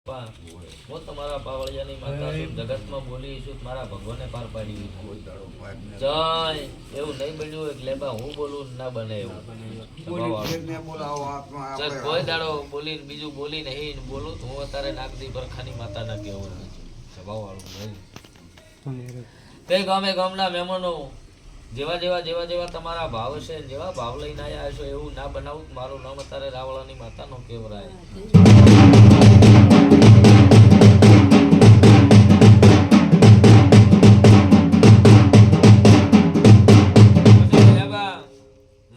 હું તમારા પાવળિયાની માતા છું, જગતમાં બોલી છું, મારા ભગવાને પાર પાડી. જય એવું નહીં બન્યું એટલે હું બોલું ના બને એવું. કોઈ દાડો બોલી બીજું બોલી નહીં બોલું હું અત્યારે નાગદી પરખાની માતા ના કેવું સ્વભાવ વાળું નહીં. કઈ ગામે ગામના મહેમાનો જેવા જેવા જેવા જેવા તમારા ભાવ છે, જેવા ભાવ લઈને આવ્યા છો એવું ના બનાવું. મારું નામ અત્યારે રાવળાની માતાનો કેવરાય.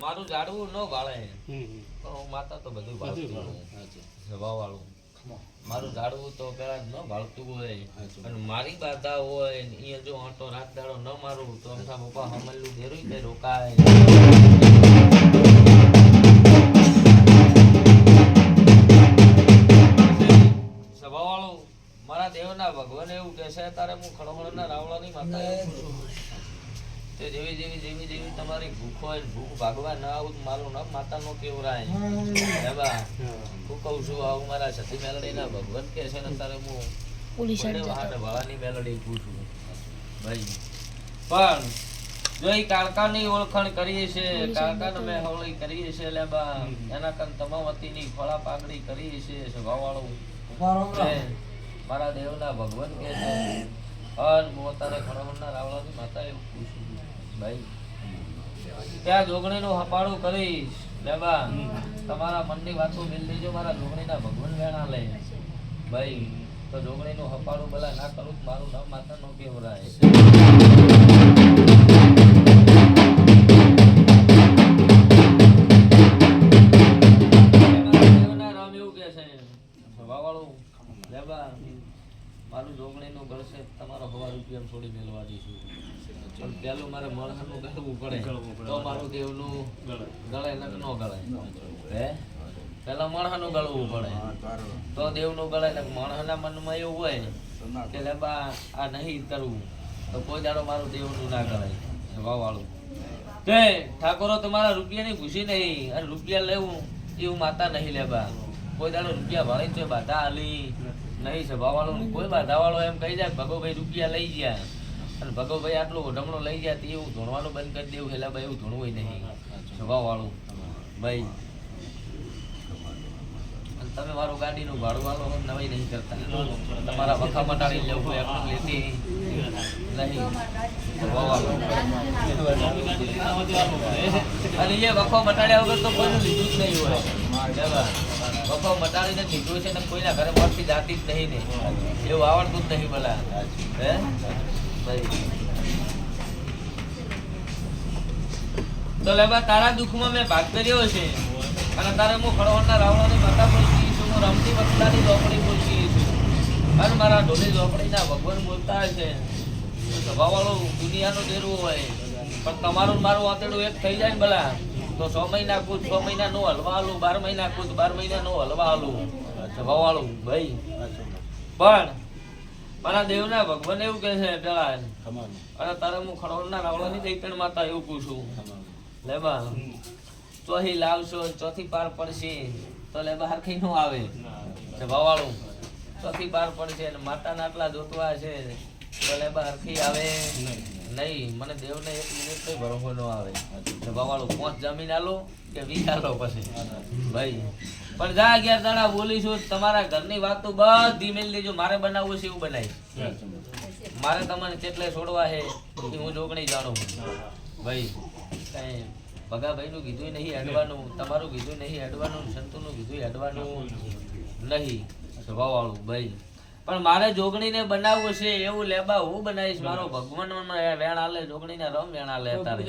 મારું ઝાડવું ન ભાળે પણ માતા તો બધું ભાળતી વાળું. મારું ઝાડવું તો પેલા ન ભાળતું હોય અને મારી બાધા હોય અહીંયા જો આંટો રાત દાડો ન મારું તો અમથા પપ્પા હમલું દેરું તે રોકાય. સભાવાળું મારા દેવના ભગવાન એવું કે છે તારે હું ખડોખડના રાવળાની માતા એવું છું તે જેવી જેવી જેવી જેવી તમારી ભૂખ હોય ભૂખ ભાગવા ના આવું મારું નામ માતાનો કેવરાય. હું કહું છું આવું મારા સતી મેલડીના ભગવાન કે છે ને તારે હું વાળાની મેલડી પૂછું ભાઈ. પણ જો એ કાળકાની ઓળખાણ કરીએ છે, કાળકાને મેં હવળી કરીએ છે લેબા એના કારણે તમાવતીની ફળા પાકડી કરીએ છે સ્વભાવવાળું મારા દેવના ભગવાન કે છે. અને હું અત્યારે ખડોખડના રાવળાની માતા એવું પૂછું ભાઈ ત્યાં જોગણીનું હપાડું કરીશ લેબા તમારા મનની વાતો મિલ દેજો. મારા જોગણીના ભગવાન વેણા લે ભાઈ તો જોગણીનું હપાડું ભલા ના કરું મારું નામ માતાનો કેવરાય. રામ એવું કે છે સ્વભાવવાળું લેબા મારું જોગણીનું ઘર છે તમારો 1,000 રૂપિયા છોડી મેળવા દઈશું. પણ પેલું મારે મણહાનું ગળવું પડે તો મારું દેવનું ગળે ન ગળે. હે પેલા મણહાનું ગળવું પડે તો દેવનું ગળે ને મણહાના મનમાં એવું હોય કે લેબા આ નહીં કરવું તો કોઈ દાડો મારું દેવનું ના ગળાય. વાવાળું તે ઠાકોરો તમારા રૂપિયાની ખુશી નહીં અને રૂપિયા લેવું એવું માતા નહીં લેબા. કોઈ દાડો રૂપિયા ભાળી તો બાધા હાલી નહીં સભાવાળું કોઈ બાધા વાળો એમ કહી જાય ભગોભાઈ રૂપિયા લઈ ગયા અને ભગોભાઈ આટલું ઢમણો લઈ ગયા તે એવું ધોણવાનું બંધ કરી દેવું હેલા ભાઈ એવું ધોણવું નહીં સ્વભાવવાળું ભાઈ. અને તમે મારું ગાડીનું ભાડું વાળો નવાઈ નહીં કરતા તમારા વખા મટાડી લેવું એમ લેતી નહીં સ્વભાવવાળું. અને એ વખો મટાડ્યા વગર તો કોઈનું લીધું જ નહીં હોય. વખો મટાડીને લીધું છે ને કોઈના ઘરે મળતી જાતી જ નહીં ને એવું આવડતું જ નહીં ભલા. હે તો લેબા તારા દુઃખમાં મેં ભાગ કર્યો છે અને તારે હું ખડોખડના રાવળાની માતા બોલતી છું, હું રમતી વખતાની ઝોપડી બોલતી છું અને મારા ઢોલી ઝોપડીના ભગવાન બોલતા છે. સ્વભાવવાળું દુનિયાનું ડેરવું હોય પણ તમારું મારું આંતરડું એક થઈ જાય ને ભલા તો 6 મહિના કૂદ 6 મહિના નું હલવા હાલું, 12 મહિના કૂદ 12 મહિના નું હલવા હાલું સ્વભાવવાળું ભાઈ. પણ મારા દેવના ભગવાન એવું કે છે પેલા અને તારે હું ખડોખડના રાવળાની દૈતણ માતા એવું પૂછું લેબા ચોથી લાવશો ચોથી પાર પડશે તો લેબા હરખી નું આવે સ્વભાવવાળું. ચોથી પાર પડશે અને માતાના આટલા જોતવા છે તો લેબા હરખી આવે નહીં. મને દેવને 1 મિનિટ કઈ ભરોસો ન આવે સ્વભાવવાળું. 5 જમીન આલો કે 20 આલો પછી ભાઈ. પણ જા 11 દાડા બોલીશું તમારા ઘરની વાતો બધી મેલ દેજો. મારે બનાવવું છે એવું બનાવીશ. મારે તમને કેટલે છોડવા છે એ હું જોગણી જાણું ભાઈ. કઈ ભગાભાઈ નું કીધું નહીં હેડવાનું, તમારું કીધું નહીં હેડવાનું, સંતુનું કીધું હેડવાનું નહીં સ્વભાવવાળું ભાઈ. પણ મારે જોગણીને બનાવવું છે એવું લેબા હું બનાવીશ. મારો ભગવાન વેણ આલે જોગણીને રમ વેણ આલે તારે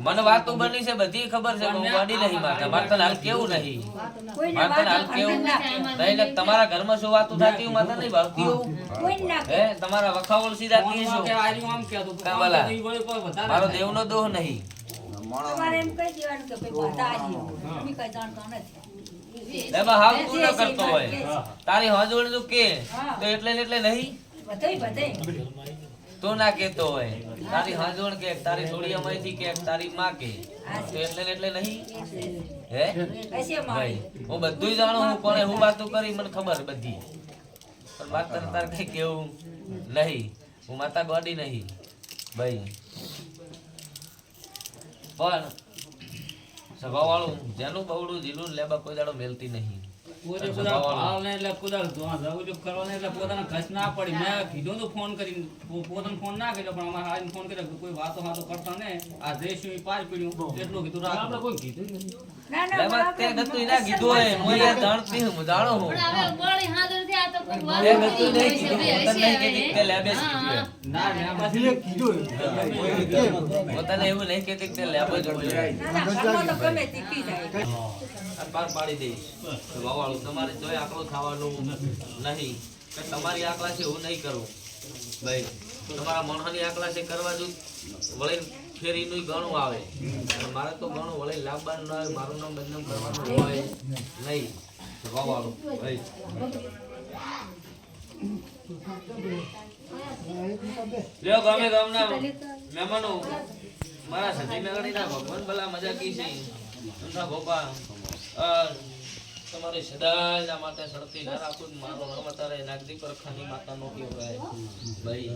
મને વાતો બની છે બધી ખબર છે બની નહીં માતા. મારે તને હાલ કેવું નહીં મારે તને હાલ કેવું નહીં. તમારા ઘરમાં શું વાતો થતી માતા નહીં ભાવતી હોઉં હે તમારા વખાવળ સીધા મારો દેવનો દોહ નહીં. તમારે એમ કહી દેવાનું કે ભાઈ બાધા આવી અમે કઈ જાણતા નથી. લેબા હાવ તું ન કરતો હોય તારી હજોળ નું કે તો એટલે એટલે નહીં બધાય તું ના કેતો હોય તારી હાજવણ કે તારી જોડિયામાંથી કે તારી માં કે તો એટલે ને એટલે નહીં હે ભાઈ હું બધું જાણું હું કોને હું વાતો કરી મને ખબર બધી પણ વાત તાર કઈ કેવું નહીં હું માતા ગોડી નહીં ભાઈ પણ સભાવાળું જેનું બવડું જીલું લેબા કોઈ દાડો મેલતી નહીં પોતે બધા ભાવ ને એટલે કુદાલ જવું કરવાને એટલે પોતાના ઘસ ના પડી મેં કીધું તો ફોન કરીને પોતાનો ફોન ના કર્યો પણ અમારે હારીને ફોન કર્યો કે કોઈ વાતો કરતા ને આ જઈશું ઈ પાર પડ્યું એટલું કીધું આપણે કોઈ કીધું નથી લેબા તે ગતું ના કીધું હોય હું યાર જાણતી હું જાણો હું પણ હવે બોળી હાદર થી આ તો કોઈ વાત એ ગતું નહીં કીધું તને નહીં કીધું તે લેબે કીધું ના લેબાથી કીધું પોતાને એવું નહીં કહેતી કે લેબો જ બોલ્યો આ પાર પાડી દઈશ તો વાવાળું તમારે જોઈ આકલો ખાવાનું નહીં કે તમારી આકલા છે એવું નહીં કરવું ભાઈ તમારા મણહાની આકલા છે કરવા જો વળી ફેરીનું ઘણું આવે અને મારે તો ઘણું વળી લાવવાનું ના આવે મારું નામ બદનામ કરવાનું હોય નહીં તો વાવાળું ભાઈ લ્યો ગામે ગામના મહેમાનો મારા સતી મેગડીના ભગવાન ભલા મજા કી છે તમના ગોપા તમારે સદાયના માટે સડતી ના રાખું મારો નામ તારે નાગદી પરખાની માતાનો કહેવાય ભાઈ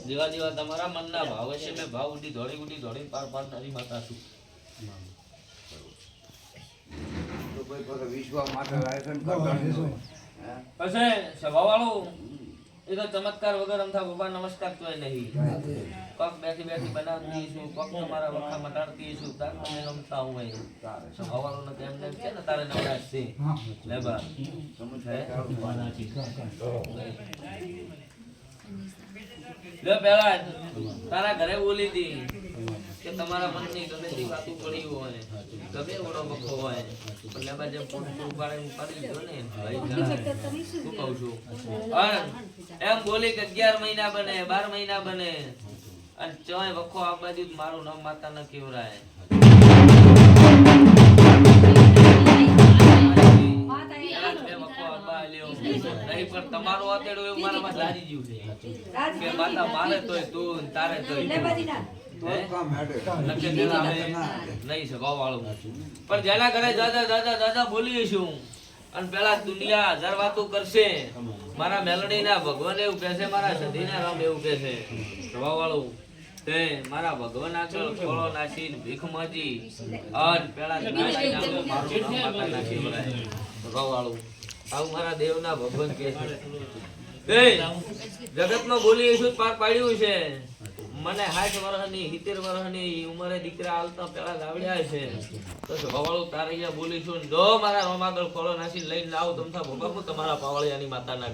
જેવા જેવા તમારા મનના ભાવ છે મેં ભાવ ઉડી ધોળી પાર પાડનારી માતા છું પછી સભાવાળું એ તો ચમત્કાર વગર અમથા ગોપા નમસ્કાર તો નહીં પગ બેઠી બનાવતી છું પગ તમારા વખા મટાડતી છું તાર તમે રમતા હું સભાવાળો ને તેમ તેમ છે ને તારે નવરાશ છે લેબા લે પેલા તારા ઘરે બોલી હતી કે તમારા મનની ગમે તે વાતો પડી હોય ગમે ઓળો બખો હોય પણ લેબા જેમ પૂરું પાડે હું કરી દીધો ને ભાઈ શું કહું છું એમ બોલી કે 11 મહિના બને 12 મહિના બને અને ચોય વખો આ બાજુ મારું નામ માતા ન કેવરાય નહીં પણ તમારું આતેડું એવું મારામાં લાગી ગયું છે કે માતા મારે તોય તું તારે તોય નહીં સભાવાળું પણ જેના ઘરે દાદા બોલીશું અને પેલા દુનિયા 1000 વાતો કરશે મારા મેલડીના ભગવાન એવું કહે છે મારા સધીના રામ એવું કહે છે સભાવાળું તે મારા ભગવાન આગળ ખોળો નાખીને ભીખ માંગી અને પેલા મારું નામ માતા નાખી બોલાય સભાવાળું આવું મારા દેવના ભગવાન કહે છે જગતમાં બોલીશું પાર પાડ્યું છે મને 60 વર્ષની 70 વર્ષની ઉંમરે દીકરા હાલતા પેલા લાવડ્યા છે તો ભવાળું તારે અહીંયા બોલીશું જો મારા રોમ આગળ ખોળો નાખી લઈને લાવ તમથા ભોગા તમારા પાવળિયાની માતાના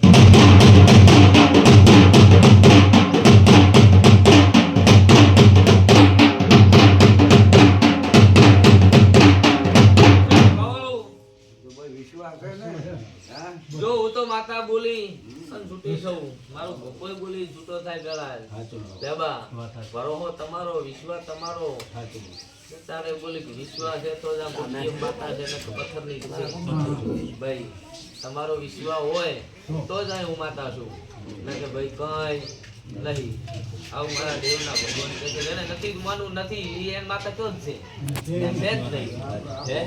જો હું તો માતા બોલી અને છૂટી સૌ મારું કોઈ બોલી છૂટો થાય ગળા લેબા વરોહો તમારો વિશ્વાસ તમારો તારે બોલી કે વિશ્વાસ છે તો જ માતા છે ને પથ્થરની છે ભાઈ તમારો વિશ્વાસ હોય તો જ હું માતા છું ને કે ભાઈ કઈ નહીં આવું મારા દેવના ભગવાન કહે છે એને નથી માનવું નથી એ માતા ક્યો જ છે જ નહીં હે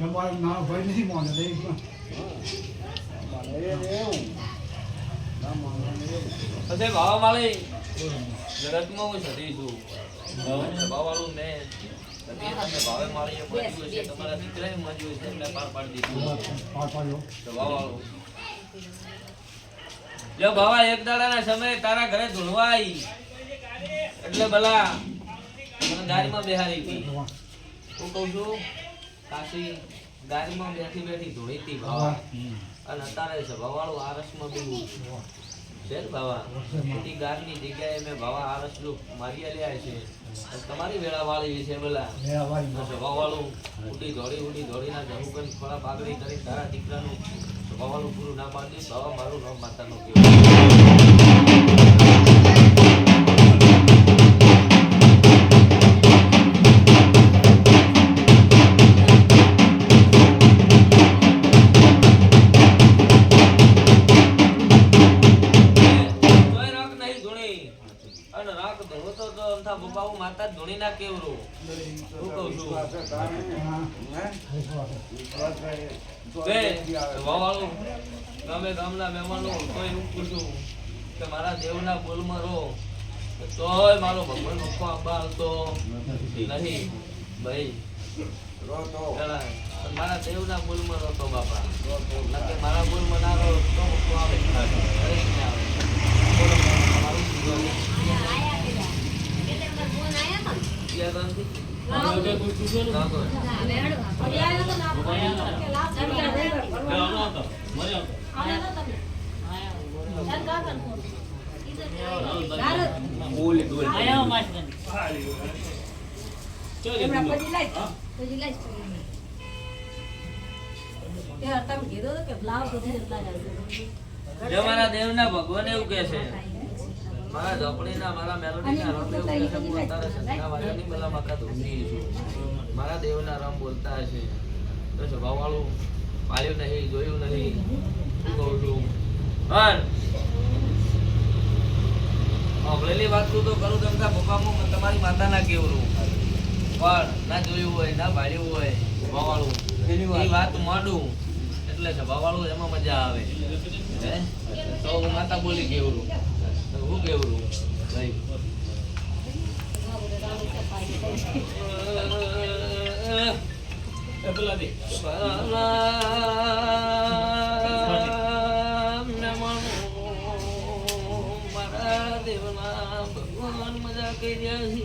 ભાઈ ના ભાઈ નહીં માને પછી ભાવા માળી જગતમાં હું સધી છું ભાવાળું મેં સધી તમને ભાવે માળી મજ્યું છે તમારા દીકરાએ મજ્યું છે મેં પાર પાડી દીધું તો ભાવાળું જો ભાવા એક દાડાના સમયે તારા ઘરે ધૂળવા આવી એટલે ભલા મને ગાડીમાં બેહારી ગઈ હું કહું છું કાશી ગાડીમાં બેઠી ધોળીતી ભાવા અને અત્યારે સભાવાળું આરસમાં બેવું છે ને ભાવા બધી ગારની જગ્યાએ મેં ભાવા આરસ નું મારી આલ્યા છે તમારી વેળા વાળી છે બોલા સભાવાળું ઉડી દોડીના જવું કરી થોડા પાઘડી કરી તારા દીકરાનું સભાવાળું પૂરું ના પાડી ભાવા મારું નામ માતાનું કેવું તો અમથા પપ્પા હું માતા જ ધૂણી ના કેવરો હું કહું છું તે વાવાળું ગામે ગામના મહેમાનો તો એવું પૂછું કે મારા દેવના બોલમાં રહો તોય મારો ભગવાન મુખો આંબા હાલતો નહીં ભાઈ પેલા મારા દેવના બોલમાં રહો તો બાપા નકે મારા બોલમાં ના રહો તો મુખો આવે દરેક ને આવે બોલો મારું જીવન મારા દેવના ભગવાન એવું કે છે મારા ઝોપડીના મારા મેલોડીના રમ એવું કે છે હું અત્યારે સંધ્યા વાગ્યાની પેલા મકા ધૂમતી છું મારા દેવના રમ બોલતા હશે તો સ્વભાવવાળું પાળ્યું નહીં જોયું નહીં શું કહું છું પણ અભળેલી વાત તું તો કરું તમતા પપ્પા હું તમારી માતાના કેવરું પણ ના જોયું હોય ના ભાળ્યું હોય સ્વભાવવાળું એ વાત માંડું એટલે સ્વભાવવાળું એમાં મજા આવે હે તો હું માતા બોલી કેવરું હું કેવરું ભાઈ મારા દેવના ભગવાન મજા કરી રહ્યા છે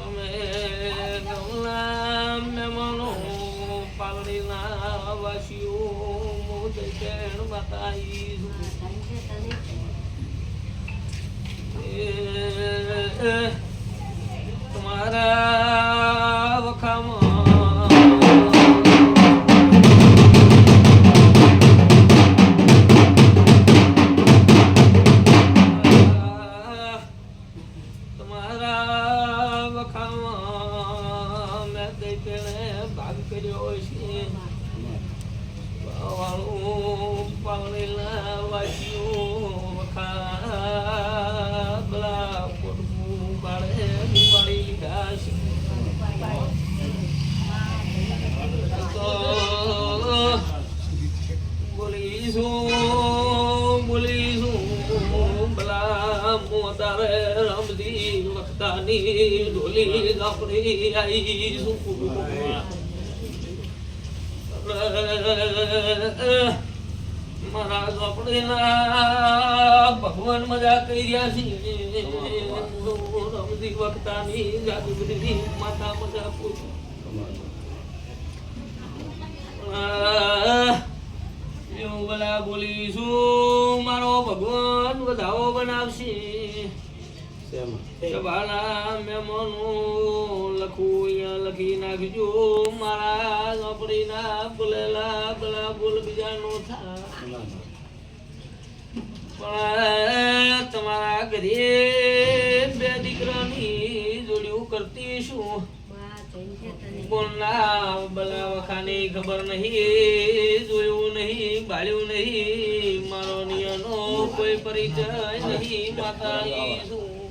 અમે ગમલા મહેમાનો પાલડીના વાસીઓ મોજ કેણ બતાવીશું તમારા વખામાં તમારા વખામાં મેં કઈ પેણે ભાગ કર્યો છે વાળું પાલડીના વાસીઓ વખા બલા પોટકું બાળે બાળી લીધા છે તો બોલીશું બલા મોતારે રમતી વખતાની ઢોલી ગાપડી આવીશું મારા ઝોપડીના ભગવાન મજા કરી રહ્યા છે રમતી વખતાની જાદુગરી માતા મજા પૂછું એવું બધા બોલીશું મારો ભગવાન વધાવો બનાવશે સભાના મહેમાનો લખું અહીંયા લખી નાખજો મારા ઝોપડીના બોલેલા પેલા બોલ બીજા નો થાય પણ તમારા ઘરે બે દીકરાની જોડીઓ કરતી શું બોલના બલા વખાની ખબર નહીં જોયું નહીં ભાળ્યું નહીં મારો નિયનો કોઈ પરિચય નહીં માતા શું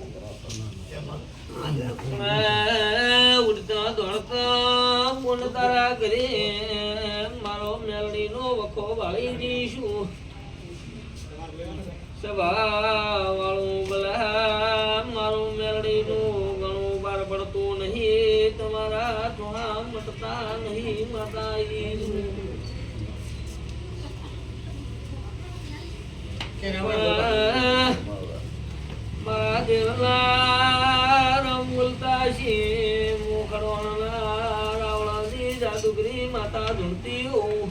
ઉડતા દોડતા બોલ તારા ઘરે મારો મેલડી નો વખો વાળી જઈશું સભા વાળું બલા મારું મેલડી નું ઘણું બાર પડતું નહીં તમારા ટોળા મટતા નહીં માતા મારા દેવના રમ બોલતા છે મુખડવાના રાવણાની જાદુગરી માતા ધૂળતી હો